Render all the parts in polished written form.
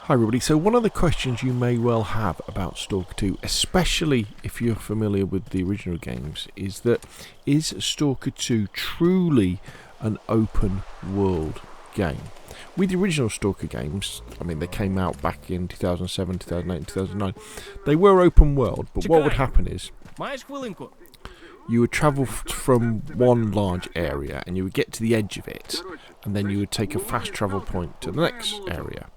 Hi everybody, so one of the questions you may well have about Stalker 2, especially if you're familiar with the original games, is that is Stalker 2 truly an open world game? With the original Stalker games, I mean they came out back in 2007, 2008 and 2009, they were open world, but what would happen is you would travel from one large area and you would get to the edge of it, and then you would take a fast travel point to the next area.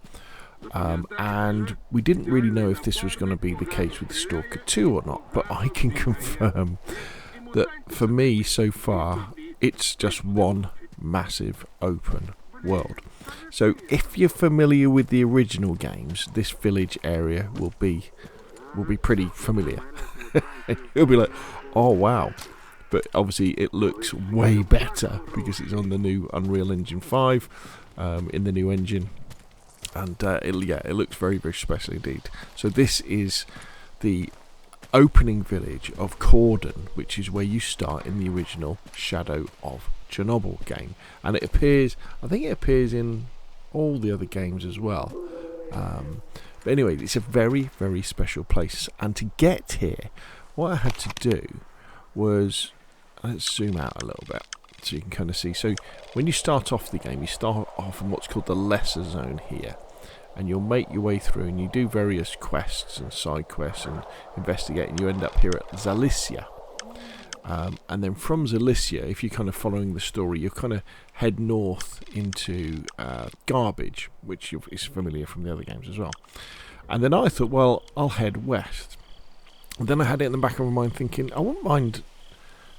And we didn't really know if this was going to be the case with Stalker 2 or not, but I can confirm that for me so far it's just one massive open world. So if you're familiar with the original games, this village area will be pretty familiar. You'll be like, oh wow. But obviously it looks way better because it's on the new Unreal Engine 5 in the new engine. And it looks very, very special indeed. So this is the opening village of Cordon, which is where you start in the original Shadow of Chernobyl game. And it appears, I think it appears in all the other games as well. But anyway, it's a very, very special place. And to get here, what I had to do was, let's zoom out a little bit so you can kind of see. So when you start off the game, you start off in what's called the lesser zone here, and you'll make your way through and you do various quests and side quests and investigate, and you end up here at Zalicia. And then from Zalicia, if you're kind of following the story, you kind of head north into Garbage, which is familiar from the other games as well. And then I thought, well, I'll head west. And then I had it in the back of my mind thinking, I wouldn't mind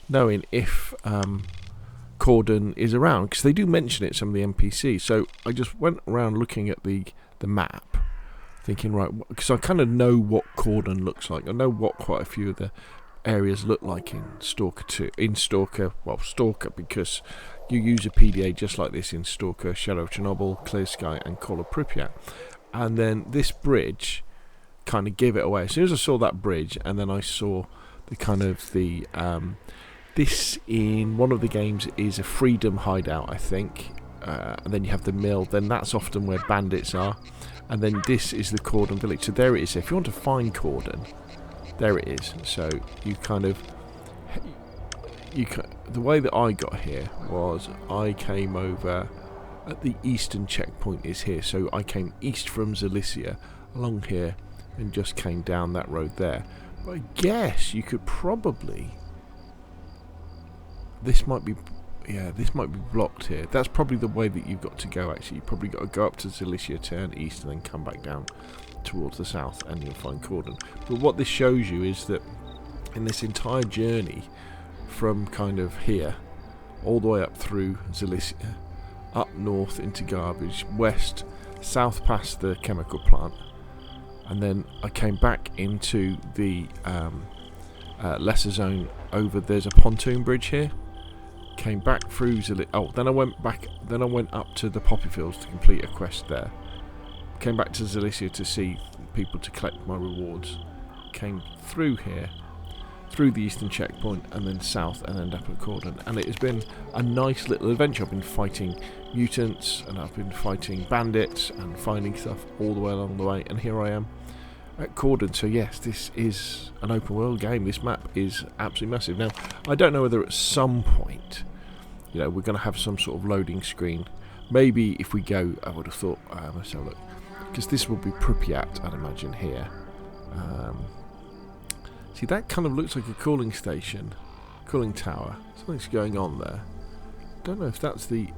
knowing if Cordon is around, because they do mention it, some of the NPCs. So I just went around looking at the map, thinking, right, because I kind of know what Cordon looks like. I know what quite a few of the areas look like in Stalker 2. In Stalker, because you use a PDA just like this in Stalker, Shadow of Chernobyl, Clear Sky and Call of Pripyat. And then this bridge kind of gave it away. As soon as I saw that bridge, and then I saw the kind of the this in one of the games is a freedom hideout, I think, and then you have the mill, then that's often where bandits are, and then this is the Cordon village. So there it is. If you want to find Cordon, there it is. So you kind of, the way that I got here was I came over at the eastern checkpoint is here, so I came east from Zalicia along here and just came down that road there. But I guess you could probably, this might be blocked here. That's probably the way that you've got to go, actually. You've probably got to go up to Zalicia, turn east, and then come back down towards the south, and you'll find Cordon. But what this shows you is that in this entire journey, from kind of here, all the way up through Zalicia, up north into Garbage, west, south past the chemical plant, and then I came back into the lesser zone over, there's a pontoon bridge here, came back through then I went up to the poppy fields to complete a quest there, came back to Zalicia to see people to collect my rewards, came through here, through the eastern checkpoint, and then south, and ended up at Cordon. And it has been a nice little adventure. I've been fighting mutants, and I've been fighting bandits, and finding stuff all the way along the way, and here I am at Cordon. So yes, this is an open world game. This map is absolutely massive. Now, I don't know whether at some point, we're going to have some sort of loading screen. Maybe if we go, I would have thought, let's have a look, because this will be Pripyat, I'd imagine, here. See, that kind of looks like a cooling station, cooling tower. Something's going on there. Don't know if that's the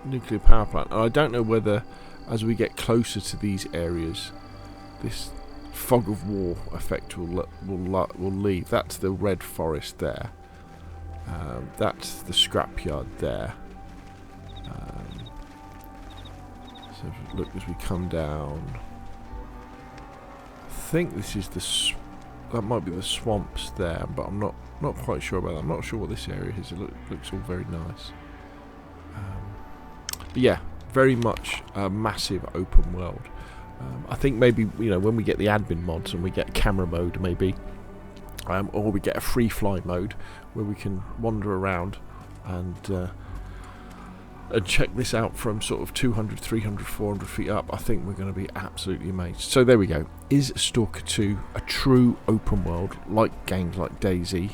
nuclear power plant. And I don't know whether, as we get closer to these areas, this fog of war effect will leave. That's the red forest there. That's the scrapyard there. So look as we come down. I think this is that might be the swamps there, but I'm not quite sure about that. I'm not sure what this area is. It looks all very nice. But yeah, very much a massive open world. I think maybe when we get the admin mods and we get camera mode, maybe, or we get a free fly mode where we can wander around and and check this out from sort of 200, 300, 400 feet up, I think we're going to be absolutely amazed. So there we go. Is Stalker 2 a true open world like games like DayZ?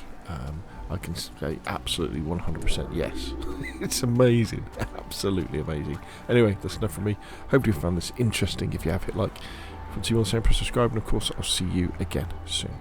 I can say absolutely 100% yes. It's amazing, absolutely amazing. Anyway, that's enough from me. Hope you found this interesting. If you have, hit like. If you want to see more, press subscribe, and of course I'll see you again soon.